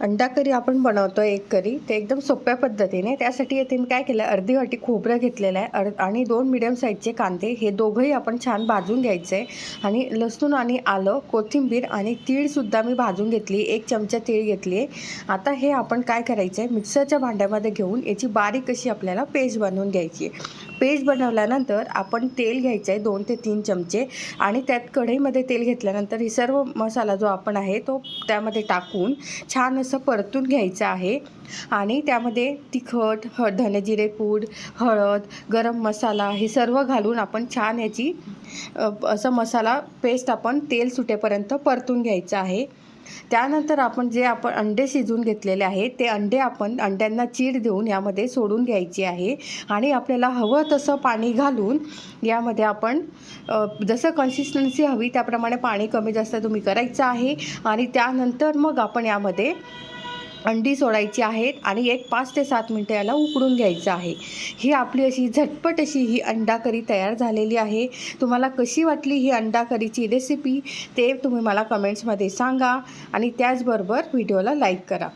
अंडा करी आपण बनवतो एक करी ते एकदम सोप्या पद्धतीने. त्यासाठी इथे मी काय केलं, अर्धी वाटी खोबरं घेतलेलं आहे आणि 2 मीडियम साईजचे कांदे, हे दोघंही आपण छान भाजून घ्यायचं आहे. आणि लसूण आणि आलं, कोथिंबीर आणि तीळसुद्धा मी भाजून घेतली, 1 चमचा तीळ घेतली आहे. आता हे आपण काय करायचं आहे, मिक्सरच्या भांड्यामध्ये घेऊन याची बारीक अशी आपल्याला पेस्ट बनवून घ्यायची आहे. पेस्ट बनवल्यानंतर आपण तेल घ्यायचं आहे 2 ते 3 चमचे आणि त्यात कढईमध्ये तेल घेतल्यानंतर ही सर्व मसाला जो आपण आहे तो त्यामध्ये टाकून छान असं परतून घ्यायचं आहे. आणि त्यामध्ये तिखट, धनेजिरे पूड, हळद, गरम मसाला हे सर्व घालून आपण छान याची असं मसाला पेस्ट आपण तेल सुटेपर्यंत परतून घ्यायचं आहे. त्यानंतर आपण अंडे शिजवून घेतलेले आहेत ते अंड्यांना चीर देऊन यामध्ये सोडून घ्यायची आहे. आणि आपल्याला हवं तसं पाणी घालून यामध्ये आपण जसं कन्सिस्टन्सी हवी त्याप्रमाणे पाणी कमी जास्त तुम्ही करायचं आहे. आणि त्यानंतर मग आपण यामध्ये अंडी सोडायची आहेत आणि एक 5 ते 7 मिनटं याला उकडून घ्यायचं आहे. ही आपली अशी झटपट अशी ही अंडा करी तयार झालेली आहे. तुम्हाला कशी वाटली ही अंडा करीची रेसिपी ते तुम्ही मला कमेंट्समध्ये सांगा आणि त्याचबरोबर व्हिडिओला लाईक करा.